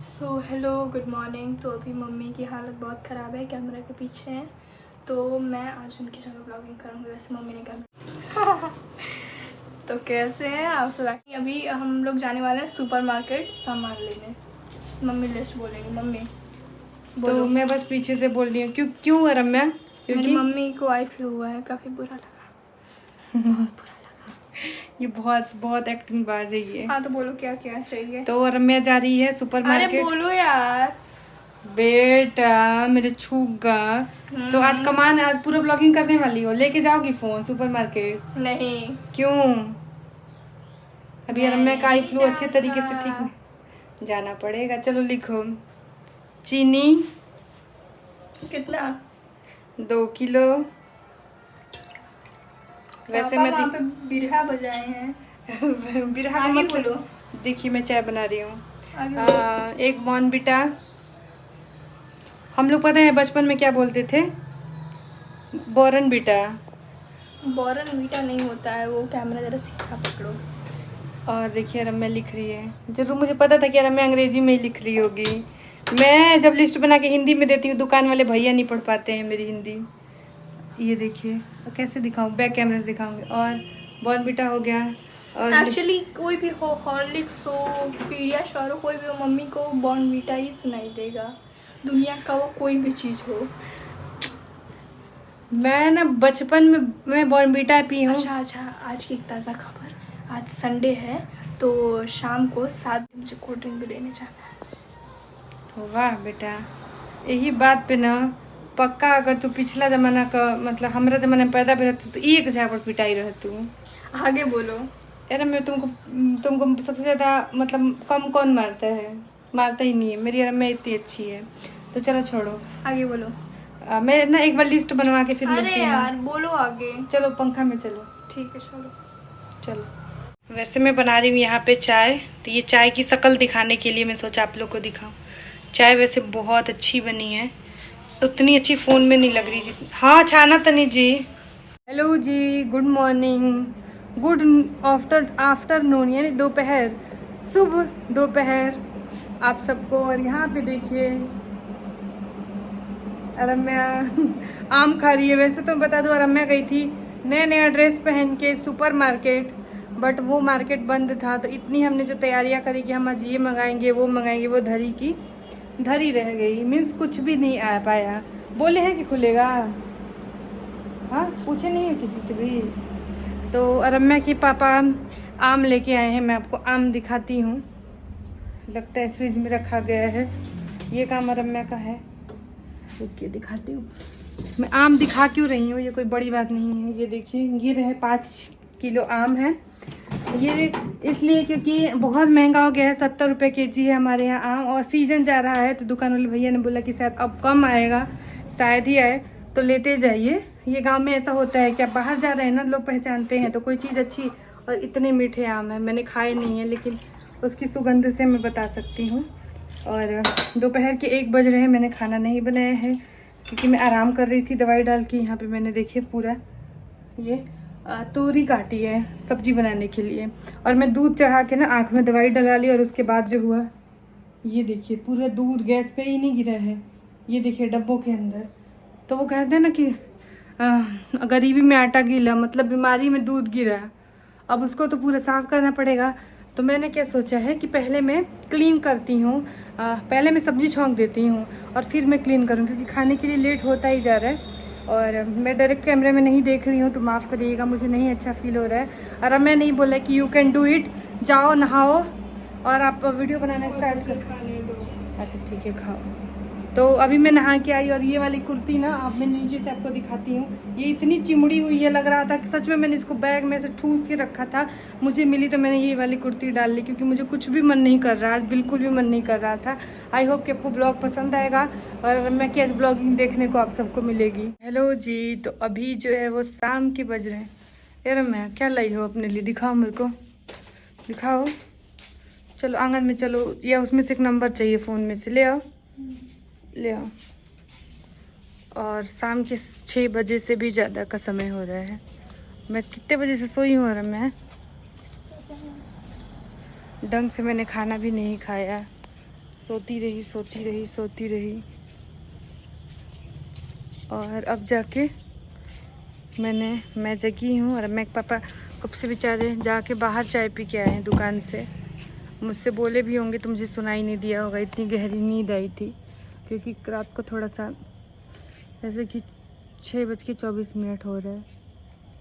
Hello good morning. तो अभी mummy की हालत बहुत ख़राब है, कैमरा के पीछे हैं, तो मैं आज उनकी जगह ब्लॉगिंग करूँगी। वैसे मम्मी ने कैमरा तो कैसे हैं आप सब? अभी हम लोग जाने वाले हैं सुपरमार्केट सामान लेने। मम्मी लिस्ट बोलेंगी। मम्मी तो बोलो। मैं बस पीछे से बोल रही हूँ। क्यों रम्या? मेरी क्योंकि मम्मी को आई फ्लू हुआ है, काफ़ी बुरा लगा, बहुत बुरा लगा। ये बहुत बहुत एक्टिंग बाज है ये। हाँ तो बोलो क्या क्या चाहिए। तो रम्या जा रही है अरे सुपरमार्केट। बोलो यार। बेटा मेरे छूगा। तो आज कमान, आज पूरा ब्लॉगिंग करने वाली हो, लेके जाओगी फोन सुपरमार्केट? नहीं, क्यों? अभी मैं रम्या का आई नहीं फ्लू अच्छे तरीके से ठीक जाना। जाना पड़ेगा। चलो लिखो। चीनी कितना? 2 किलो। वैसे पापा मैं वहाँ पे बिरहा बजाए हैं। बिरहा का आगे मतलब बोलो। देखिए मैं चाय बना रही हूँ। आगे बोलो। एक बॉर्नविटा। हम लोग पता है बचपन में क्या बोलते थे? बॉर्नविटा। बॉर्न मीठा नहीं होता है वो, कैमरा जरा सीधा पकड़ो। और देखिए रम्या लिख रही है। जरूर मुझे पता था कि रम्या अंग्रेजी में ही लिख रही होगी। मैं जब लिस्ट बना के हिंदी में देती हूँ, दुकान वाले भैया नहीं पढ़ पाते हैं मेरी हिंदी। ये देखिए कैसे दिखाऊँ, बैक कैमरे से दिखाऊंगी। और बॉर्नविटा हो गया। और एक्चुअली कोई भी हो, हॉर्लिक्स हो, पीडियाश्योर हो, कोई भी हो, मम्मी को बॉर्न मीठा ही सुनाई देगा, दुनिया का वो कोई भी चीज़ हो। मैं ना बचपन में मैं बॉर्नविटा पी हूँ। अच्छा, आज की एक ताज़ा खबर। आज संडे है तो शाम को 7 बजे मुझे कोल्ड ड्रिंक भी लेने जाना है। वाह बेटा, यही बात पे ना पक्का अगर तू पिछला जमाना का मतलब हमरा जमाना में पैदा भी रहती तो एक झापड़ पिटाई रह तू। आगे बोलो। यार मैं तुमको सबसे ज़्यादा मतलब कम कौन मारता है? मारता ही नहीं है। मेरी यार मैं इतनी अच्छी है। तो चलो छोड़ो। आगे बोलो। मैं ना एक बार लिस्ट बनवा के फिर अरे मिलती हूँ। यार बोलो आगे। चलो पंखा में चलो। ठीक है चलो। चलो वैसे मैं बना रही हूँ यहाँ पे चाय। तो ये चाय की शक्ल दिखाने के लिए मैं सोचा आप लोग को दिखाऊँ। चाय वैसे बहुत अच्छी बनी है, उतनी अच्छी फ़ोन में नहीं लग रही जितनी। हाँ छाना तनी जी। हेलो जी, गुड मॉर्निंग, गुड आफ्टरनून यानी दोपहर, शुभ दोपहर आप सबको। और यहाँ पे देखिए रम्या आम खा रही है। वैसे तो बता दूँ रम्या गई थी नया ड्रेस पहन के सुपरमार्केट, बट वो मार्केट बंद था। तो इतनी हमने जो तैयारियां करी कि हम आज ये मंगाएंगे वो मंगाएंगे, वो धरी की धरी रह गई। मीन्स कुछ भी नहीं आ पाया। बोले हैं कि खुलेगा, हाँ पूछे नहीं है किसी से भी। तो रम्या के पापा आम लेके आए हैं। मैं आपको आम दिखाती हूँ। लगता है फ्रिज में रखा गया है। ये काम रम्या का है। रुकिए दिखाती हूँ। मैं आम दिखा क्यों रही हूँ, ये कोई बड़ी बात नहीं है। ये देखिए ये रहे 5 किलो आम है। ये इसलिए क्योंकि बहुत महंगा हो गया है, 70 रुपये kg है हमारे यहाँ आम। और सीजन जा रहा है तो दुकान वाले भैया ने बोला कि शायद अब कम आएगा, शायद ही आए, तो लेते जाइए। ये गांव में ऐसा होता है कि आप बाहर जा रहे हैं ना, लोग पहचानते हैं तो कोई चीज़ अच्छी। और इतने मीठे आम है, मैंने खाए नहीं है लेकिन उसकी सुगंध से मैं बता सकती हूँ। और दोपहर के 1 बज रहे हैं, मैंने खाना नहीं बनाया है क्योंकि मैं आराम कर रही थी दवाई डाल के। यहाँ पे मैंने देखिए पूरा ये तोरी काटी है सब्जी बनाने के लिए। और मैं दूध चढ़ा के ना आँख में दवाई डला ली। और उसके बाद जो हुआ ये देखिए पूरा दूध गैस पे ही नहीं गिरा है, ये देखिए डब्बों के अंदर। तो वो कहते हैं ना कि गरीबी में आटा गीला, मतलब बीमारी में दूध गिरा। अब उसको तो पूरा साफ करना पड़ेगा। तो मैंने क्या सोचा है कि पहले मैं क्लीन करती हूँ, पहले मैं सब्जी छौंक देती हूँ और फिर मैं क्लीन करूँ, क्योंकि खाने के लिए लेट होता ही जा रहा है। और मैं डायरेक्ट कैमरे में नहीं देख रही हूँ तो माफ़ करिएगा, मुझे नहीं अच्छा फील हो रहा है। और अब मैं नहीं बोला कि यू कैन डू इट, जाओ नहाओ और आप वीडियो बनाना स्टार्ट कर। खाने दो। अच्छा ठीक है खाओ। तो अभी मैं नहा के आई। और ये वाली कुर्ती ना अब मैं नीचे से आपको दिखाती हूँ। ये इतनी चिमड़ी हुई है, लग रहा था कि सच में मैंने इसको बैग में से ठूस के रखा था। मुझे मिली तो मैंने ये वाली कुर्ती डाल ली, क्योंकि मुझे कुछ भी मन नहीं कर रहा आज, बिल्कुल भी मन नहीं कर रहा था। आई होप कि आपको ब्लॉग पसंद आएगा और मैं क्या ब्लॉगिंग देखने को आप सबको मिलेगी। हेलो जी, तो अभी जो है वो शाम के बज रहे हैं। यार मैं क्या लाई हो अपने लिए, दिखाओ मेरे को, दिखाओ। चलो आंगन में चलो, या उसमें से एक नंबर चाहिए फ़ोन में से, ले आओ ले आओ। और शाम के 6 बजे से भी ज़्यादा का समय हो रहा है। मैं कितने बजे से सोई हूँ? मैं ढंग से मैंने खाना भी नहीं खाया, सोती रही। और अब जाके मैं जगी हूँ और मैं पापा कब से बेचारे जाके बाहर चाय पी के आए हैं दुकान से। मुझसे बोले भी होंगे तो मुझे सुनाई नहीं दिया होगा, इतनी गहरी नींद आई थी, क्योंकि रात को थोड़ा सा जैसे कि 6:24 हो रहा है।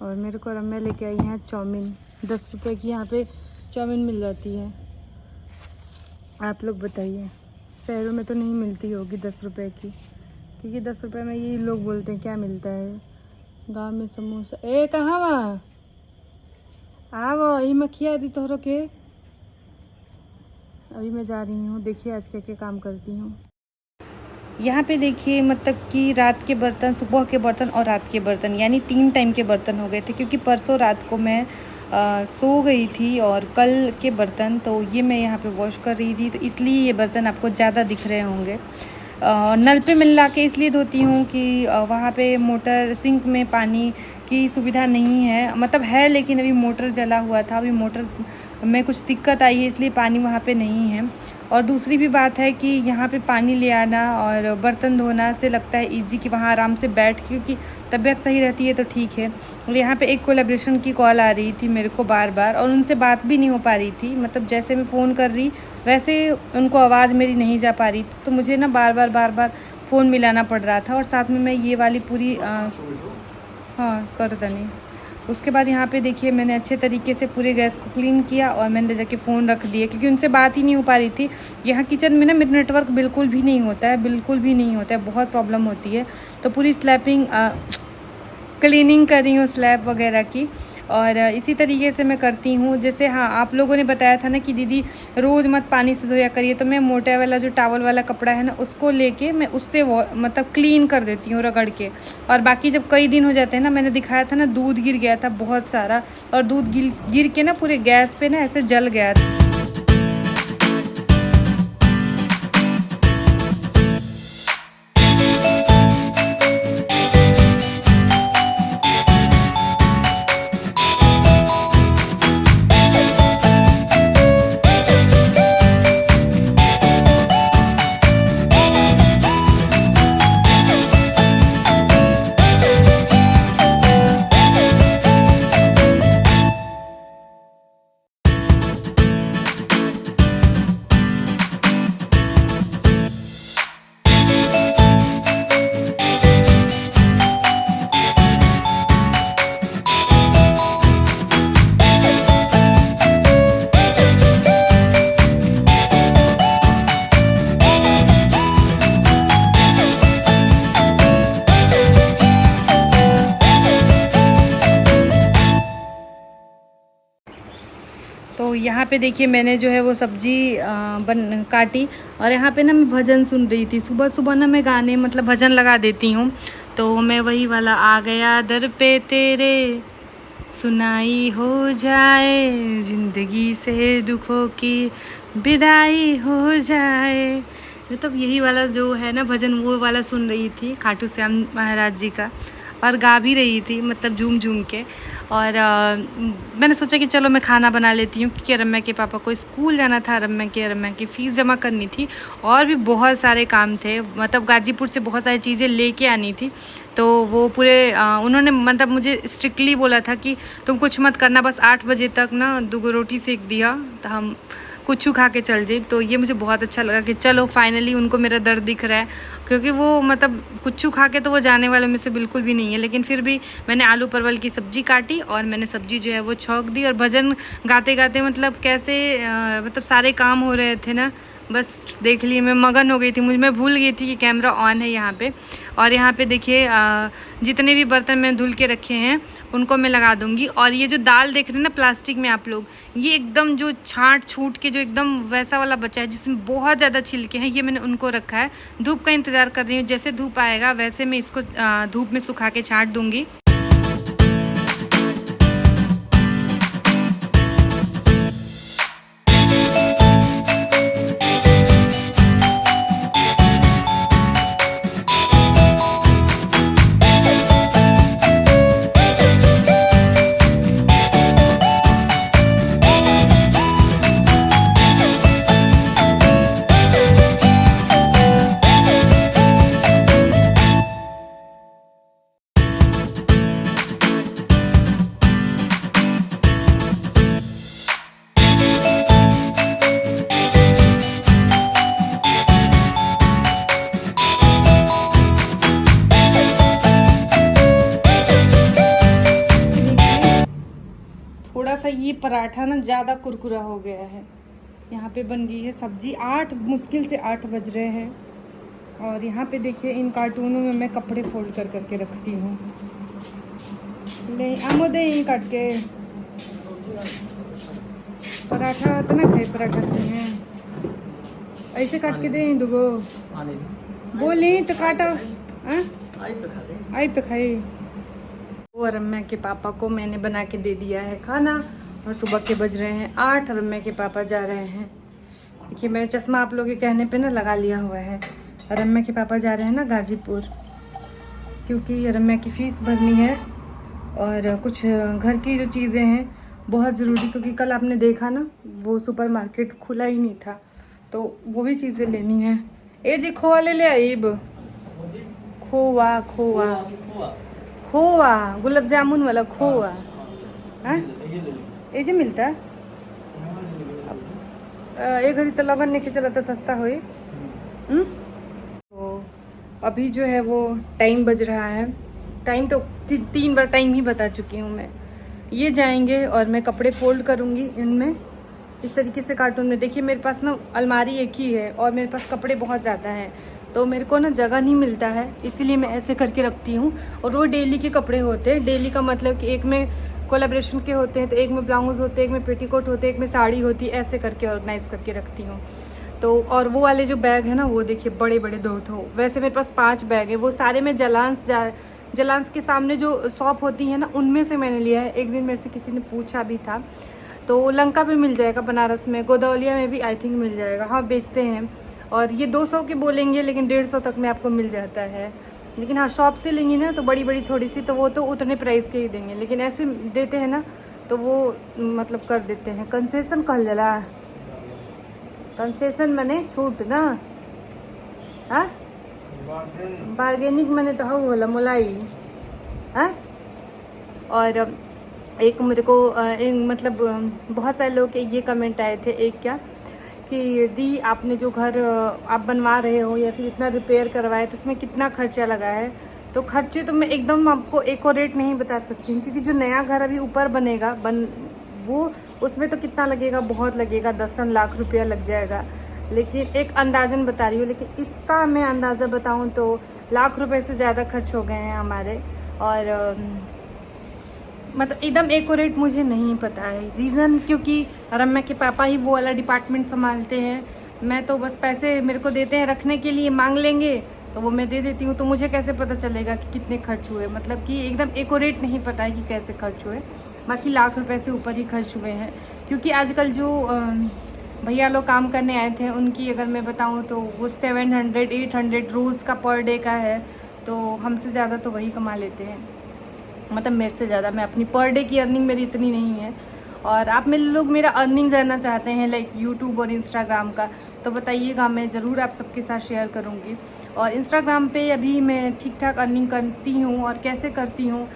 और मेरे को रम्या लेके आई हैं चाउमीन, 10 रुपये की यहाँ पे चाउमीन मिल जाती है। आप लोग बताइए, शहरों में तो नहीं मिलती होगी 10 रुपये की, क्योंकि 10 रुपये में ये लोग बोलते हैं क्या मिलता है गांव में, समोसा। ए कहाँ वहाँ वो यही मक्खिया दी तोहरों के। अभी मैं जा रही हूँ, देखिए आज क्या क्या काम करती हूँ। यहाँ पे देखिए मतलब कि रात के बर्तन, सुबह के बर्तन और रात के बर्तन, यानी 3 टाइम के बर्तन हो गए थे, क्योंकि परसों रात को मैं सो गई थी। और कल के बर्तन तो ये मैं यहाँ पे वॉश कर रही थी, तो इसलिए ये बर्तन आपको ज़्यादा दिख रहे होंगे। नल पे मिला के इसलिए धोती हूँ कि वहाँ पे मोटर सिंक में पानी की सुविधा नहीं है, मतलब है लेकिन अभी मोटर जला हुआ था, अभी मोटर में कुछ दिक्कत आई है, इसलिए पानी वहाँ पे नहीं है। और दूसरी भी बात है कि यहाँ पे पानी ले आना और बर्तन धोना से लगता है इजी कि वहाँ आराम से बैठ, क्योंकि तबीयत सही रहती है तो ठीक है। और यहाँ पे एक कोलैबोरेशन की कॉल आ रही थी मेरे को बार बार, और उनसे बात भी नहीं हो पा रही थी, मतलब जैसे मैं फ़ोन कर रही वैसे उनको आवाज़ मेरी नहीं जा पा रही थी, तो मुझे ना बार बार फ़ोन मिलाना पड़ रहा था। और साथ में मैं ये वाली पूरी हाँ कर नहीं। उसके बाद यहाँ पे देखिए मैंने अच्छे तरीके से पूरे गैस को क्लीन किया और मैंने जाके फ़ोन रख दिया, क्योंकि उनसे बात ही नहीं हो पा रही थी। यहाँ किचन में ना मेरा नेटवर्क बिल्कुल भी नहीं होता है, बहुत प्रॉब्लम होती है। तो पूरी क्लीनिंग कर रही हूँ स्लैब वगैरह की, और इसी तरीके से मैं करती हूँ। जैसे हाँ आप लोगों ने बताया था ना कि दीदी रोज़ मत पानी से धोया करिए, तो मैं मोटा वाला जो टावल वाला कपड़ा है ना उसको लेके मैं उससे मतलब क्लीन कर देती हूँ रगड़ के। और बाकी जब कई दिन हो जाते हैं ना, मैंने दिखाया था ना दूध गिर गया था बहुत सारा, और दूध गिर के ना पूरे गैस पे ना ऐसे जल गया था। तो यहाँ पे देखिए मैंने जो है वो सब्जी काटी, और यहाँ पे ना मैं भजन सुन रही थी। सुबह सुबह ना मैं गाने मतलब भजन लगा देती हूँ, तो मैं वही वाला आ गया दर पे तेरे, सुनाई हो जाए ज़िंदगी से दुखों की विदाई हो जाए, मतलब यही वाला जो है ना भजन, वो वाला सुन रही थी खाटू श्याम महाराज जी का, और गा भी रही थी मतलब झूम के। और मैंने सोचा कि चलो मैं खाना बना लेती हूँ, क्योंकि रम्या के पापा को स्कूल जाना था, रम्या की फ़ीस जमा करनी थी, और भी बहुत सारे काम थे, मतलब गाजीपुर से बहुत सारी चीज़ें लेके आनी थी। तो वो पूरे उन्होंने मतलब मुझे स्ट्रिक्टली बोला था कि तुम कुछ मत करना, बस 8 बजे तक ना 2 रोटी सेक दिया तो हम कुछ खा के चल जाए। तो ये मुझे बहुत अच्छा लगा कि चलो फाइनली उनको मेरा दर्द दिख रहा है, क्योंकि वो मतलब कुछ खा के तो वो जाने वालों में से बिल्कुल भी नहीं है। लेकिन फिर भी मैंने आलू परवल की सब्ज़ी काटी और मैंने सब्ज़ी जो है वो छौंक दी, और भजन गाते गाते मतलब कैसे मतलब सारे काम हो रहे थे ना, बस देख लिए मैं मगन हो गई थी, मैं भूल गई थी कि कैमरा ऑन है यहाँ पे। और यहाँ पे देखिए जितने भी बर्तन मैंने धुल के रखे हैं उनको मैं लगा दूँगी। और ये जो दाल देख रहे हैं ना प्लास्टिक में आप लोग, ये एकदम जो छूट के जो एकदम वैसा वाला बचा है जिसमें बहुत ज़्यादा छिलके हैं, ये मैंने उनको रखा है। धूप का इंतज़ार कर रही हूँ, जैसे धूप आएगा वैसे मैं इसको धूप में सुखा के छांट दूँगी। पराठा ना ज़्यादा कुरकुरा हो गया है। यहाँ पे बन गई है सब्जी। 8 मुश्किल से 8 बज रहे हैं। और यहाँ पे देखिए इन कार्टूनों में मैं कपड़े फोल्ड कर करके रखती हूँ। ले आमो दे यहीं काट के पराठा तो ना खाए, पराठा से ऐसे काट के दे दुगो बोली तो काटा। आई तो खाई। और रम्या के पापा को मैंने बना के दे दिया है खाना। और सुबह के बज रहे हैं 8। रम्या के पापा जा रहे हैं। देखिए मैंने चश्मा आप लोगों के कहने पे ना लगा लिया हुआ है। रम्या के पापा जा रहे हैं ना गाजीपुर, क्योंकि रम्या की फ़ीस भरनी है और कुछ घर की जो चीज़ें हैं बहुत ज़रूरी, क्योंकि कल आपने देखा ना वो सुपर मार्केट खुला ही नहीं था, तो वो भी चीज़ें लेनी है। ए जी खोआ ले ले आइब। खोआ खोआ खोआ गुलाब जामुन वाला खोआ। हाँ ये जो मिलता एक घड़ी तो लगन नहीं चला तो सस्ता हो। तो अभी जो है वो टाइम बज रहा है। टाइम तो 3 बार टाइम ही बता चुकी हूँ मैं। ये जाएंगे और मैं कपड़े फोल्ड करूँगी इनमें इस तरीके से कार्टून में। देखिए मेरे पास ना अलमारी एक ही है और मेरे पास कपड़े बहुत ज़्यादा हैं, तो मेरे को ना जगह नहीं मिलता है, इसीलिए मैं ऐसे करके रखती हूँ। और वो डेली के कपड़े होते हैं। डेली का मतलब कि एक में कोलैबोरेशन के होते हैं, तो एक में ब्लाउज होते हैं, एक में पेटीकोट होते हैं, एक में साड़ी होती है, ऐसे करके ऑर्गेनाइज करके रखती हूँ। तो और वो वाले जो बैग है ना वो देखिए बड़े बड़े 2 ठो। वैसे मेरे पास 5 बैग है, वो सारे मैं जलांस के सामने जो शॉप होती है ना उनमें से मैंने लिया है। एक दिन मेरे से किसी ने पूछा भी था, तो लंका पे मिल जाएगा, बनारस में, गोदौलिया में भी आई थिंक मिल जाएगा। हाँ बेचते हैं। और ये 200 के बोलेंगे लेकिन 150 तक में आपको मिल जाता है। लेकिन हाँ शॉप से लेंगी ना तो बड़ी बड़ी थोड़ी सी, तो वो तो उतने प्राइस के ही देंगे। लेकिन ऐसे देते हैं ना तो वो मतलब कर देते हैं। कंसेशन कहल जाला, कंसेशन माने छूट ना। हाँ बार्गेनिंग माने तो हो होला मोलाई। हाँ और एक मेरे को मतलब बहुत सारे लोग के ये कमेंट आए थे। एक क्या कि दी आपने जो घर आप बनवा रहे हो या फिर इतना रिपेयर करवाए तो उसमें कितना खर्चा लगा है। तो खर्चे तो मैं एकदम आपको एक्यूरेट नहीं बता सकती हूँ, क्योंकि जो नया घर अभी ऊपर बनेगा वो उसमें तो कितना लगेगा, बहुत लगेगा, 10 लाख रुपया लग जाएगा। लेकिन एक अंदाजन बता रही हूँ। लेकिन इसका मैं अंदाज़ा बताऊँ तो लाख रुपए से ज़्यादा खर्च हो गए हैं हमारे। और मतलब एकदम एक्यूरेट मुझे नहीं पता है रीज़न, क्योंकि रम्या के पापा ही वो वाला डिपार्टमेंट संभालते हैं। मैं तो बस पैसे मेरे को देते हैं रखने के लिए, मांग लेंगे तो वो मैं दे देती हूँ। तो मुझे कैसे पता चलेगा कि कितने खर्च हुए, मतलब कि एकदम एक्यूरेट नहीं पता है कि कैसे खर्च हुए। बाकी लाख रुपए से ऊपर ही खर्च हुए हैं, क्योंकि आजकल जो भैया लोग काम करने आए थे उनकी अगर मैं बताऊँ तो वो 700-800 रोज़ का पर डे का है। तो हमसे ज़्यादा तो वही कमा लेते हैं, मतलब मेरे से ज़्यादा। मैं अपनी पर डे की अर्निंग मेरी इतनी नहीं है। और आप मेरे लोग मेरा अर्निंग जानना चाहते हैं लाइक यूट्यूब और इंस्टाग्राम का, तो बताइएगा, मैं ज़रूर आप सबके साथ शेयर करूँगी। और इंस्टाग्राम पे अभी मैं ठीक ठाक अर्निंग करती हूँ और कैसे करती हूँ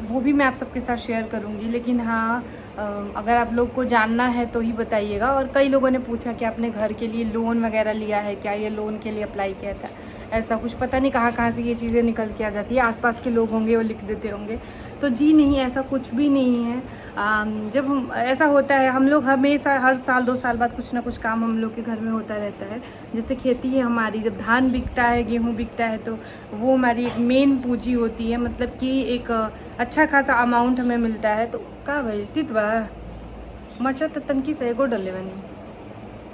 वो भी मैं आप सबके साथ शेयर करूँगी। लेकिन हाँ अगर आप लोग को जानना है तो ही बताइएगा। और कई लोगों ने पूछा कि आपने घर के लिए लोन वगैरह लिया है क्या, ये लोन के लिए अप्लाई किया था। ऐसा कुछ पता नहीं कहाँ से ये चीज़ें निकल के आ जाती है। आसपास के लोग होंगे वो लिख देते होंगे, तो जी नहीं, ऐसा कुछ भी नहीं है। जब हम ऐसा होता है, हम लोग हमेशा हर साल 2 साल बाद कुछ ना कुछ काम हम लोग के घर में होता रहता है। जैसे खेती है हमारी, जब धान बिकता है, गेहूँ बिकता है, तो वो हमारी एक मेन पूंजी होती है, मतलब कि एक अच्छा खासा अमाउंट हमें मिलता है। तो का भाई तितवा मरचा तो तनकी से एगो डले बनी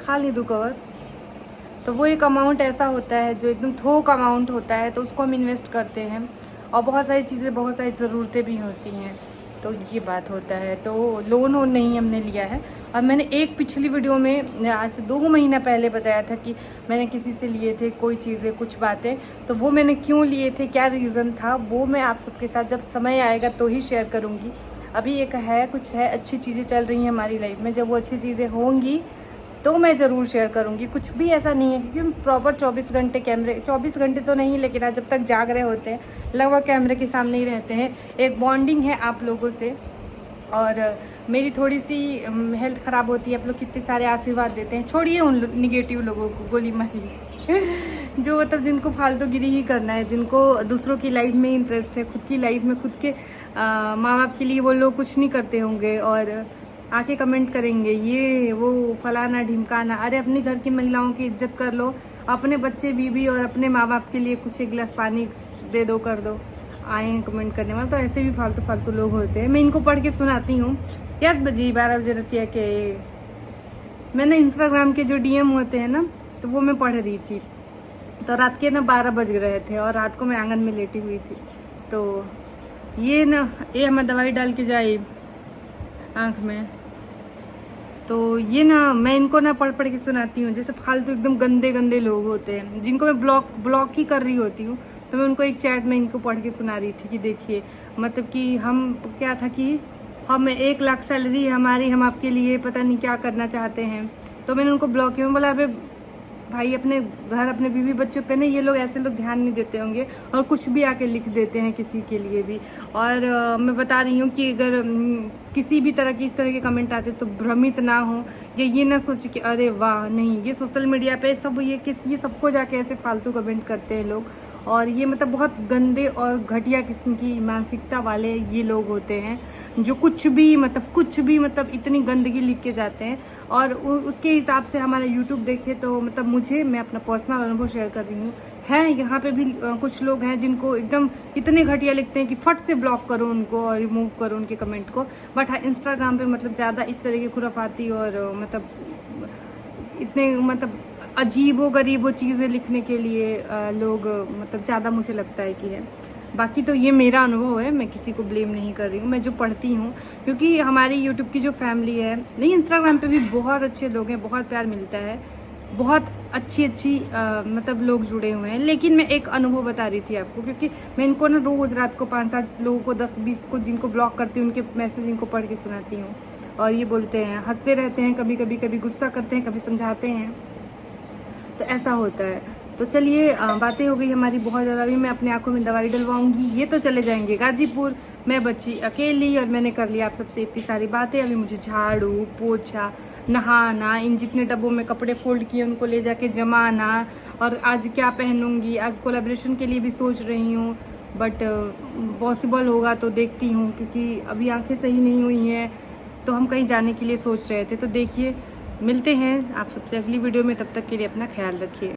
खा ली 2 कवर। तो वो एक अमाउंट ऐसा होता है जो एकदम थोक अमाउंट होता है, तो उसको हम इन्वेस्ट करते हैं। और बहुत सारी चीज़ें, बहुत सारी ज़रूरतें भी होती हैं, तो ये बात होता है। तो लोन वोन नहीं हमने लिया है। और मैंने एक पिछली वीडियो में आज से 2 महीना पहले बताया था कि मैंने किसी से लिए थे कोई चीज़ें, कुछ बातें, तो वो मैंने क्यों लिए थे, क्या रीज़न था, वो मैं आप सबके साथ जब समय आएगा तो ही शेयर करूँगी। अभी एक है, कुछ है, अच्छी चीज़ें चल रही हैं हमारी लाइफ में, जब वो अच्छी चीज़ें होंगी तो मैं ज़रूर शेयर करूँगी। कुछ भी ऐसा नहीं है, क्योंकि हम प्रॉपर 24 घंटे कैमरे, 24 घंटे तो नहीं, लेकिन आज जब तक जाग रहे होते हैं लगभग कैमरे के सामने ही रहते हैं। एक बॉन्डिंग है आप लोगों से। और मेरी थोड़ी सी हेल्थ ख़राब होती है, आप लोग कितने सारे आशीर्वाद देते हैं। छोड़िए उन निगेटिव लोगों को, गोली मारी जो मतलब जिनको फालतूगिरी ही करना है, जिनको दूसरों की लाइफ में इंटरेस्ट है, खुद की लाइफ में, खुद के माँ बाप के लिए वो लोग कुछ नहीं करते होंगे। और आके कमेंट करेंगे ये वो फलाना ढिमकाना। अरे अपनी घर की महिलाओं की इज्जत कर लो, अपने बच्चे बीबी और अपने माँ बाप के लिए कुछ एक गिलास पानी दे दो, कर दो। आए हैं कमेंट करने वाले, तो ऐसे भी फालतू फालतू लोग होते हैं। मैं इनको पढ़ के सुनाती हूँ। 12 बजे रहती है कि मैंने इंस्टाग्राम के जो DM होते हैं ना, तो वो मैं पढ़ रही थी। तो रात के ना 12 बज रहे थे और रात को मैं आंगन में लेटी हुई थी। तो ये हमें दवाई डाल के जाए आँख में। तो ये मैं इनको पढ़ पढ़ के सुनाती हूँ। जैसे फालतू एकदम गंदे गंदे लोग होते हैं जिनको मैं ब्लॉक ही कर रही होती हूँ, तो मैं उनको एक चैट में इनको पढ़ के सुना रही थी कि देखिए मतलब कि हम क्या था कि हम 1 लाख सैलरी है हमारी, हम आपके लिए पता नहीं क्या करना चाहते हैं। तो मैंने उनको ब्लॉक किया। मैं बोला अबे भाई अपने घर अपने बीवी बच्चों पे ये लोग ऐसे लोग ध्यान नहीं देते होंगे और कुछ भी आके लिख देते हैं किसी के लिए भी। और मैं बता रही हूँ कि अगर किसी भी तरह की इस तरह के कमेंट आते तो भ्रमित ना हो, या ये ना सोचे कि अरे वाह, नहीं, ये सोशल मीडिया पे सब ये सबको जाके ऐसे फालतू कमेंट करते हैं लोग। और ये मतलब बहुत गंदे और घटिया किस्म की मानसिकता वाले ये लोग होते हैं जो कुछ भी मतलब इतनी गंदगी लिख के जाते हैं। और उसके हिसाब से हमारा YouTube देखे तो मतलब मैं अपना पर्सनल अनुभव शेयर कर रही हूँ, है यहाँ पे भी कुछ लोग हैं जिनको एकदम इतने घटिया लिखते हैं कि फट से ब्लॉक करो उनको और रिमूव करो उनके कमेंट को। बट हाँ, इंस्टाग्राम पे मतलब ज़्यादा इस तरह की खुराफाती और मतलब इतने मतलब अजीबो गरीबो चीज़ें लिखने के लिए लोग मतलब ज़्यादा मुझे लगता है कि है। बाकी तो ये मेरा अनुभव है, मैं किसी को ब्लेम नहीं कर रही हूँ, मैं जो पढ़ती हूँ। क्योंकि हमारी यूट्यूब की जो फैमिली है, नहीं इंस्टाग्राम पे भी बहुत अच्छे लोग हैं, बहुत प्यार मिलता है, बहुत अच्छी मतलब लोग जुड़े हुए हैं। लेकिन मैं एक अनुभव बता रही थी आपको, क्योंकि मैं इनको रोज़ रात को 5-7 लोगों को 10-20 को जिनको ब्लॉक करती हूँ उनके मैसेज इनको पढ़ के सुनाती हूँ। और ये बोलते हैं, हंसते रहते हैं, कभी गुस्सा करते हैं, कभी समझाते हैं। तो ऐसा होता है। तो चलिए बातें हो गई हमारी बहुत ज़्यादा। अभी मैं अपने आंखों में दवाई डलवाऊंगी, ये तो चले जाएंगे गाजीपुर, मैं बची अकेली और मैंने कर लिया आप सबसे इतनी सारी बातें। अभी मुझे झाड़ू पोछा नहाना, इन जितने डब्बों में कपड़े फोल्ड किए उनको ले जाके जमाना, और आज क्या पहनूंगी, आज कोलैबोरेशन के लिए भी सोच रही हूँ, बट पॉसिबल होगा तो देखती हूँ, क्योंकि अभी आंखें सही नहीं हुई हैं। तो हम कहीं जाने के लिए सोच रहे थे। तो देखिए मिलते हैं आप सबसे अगली वीडियो में, तब तक के लिए अपना ख्याल रखिए।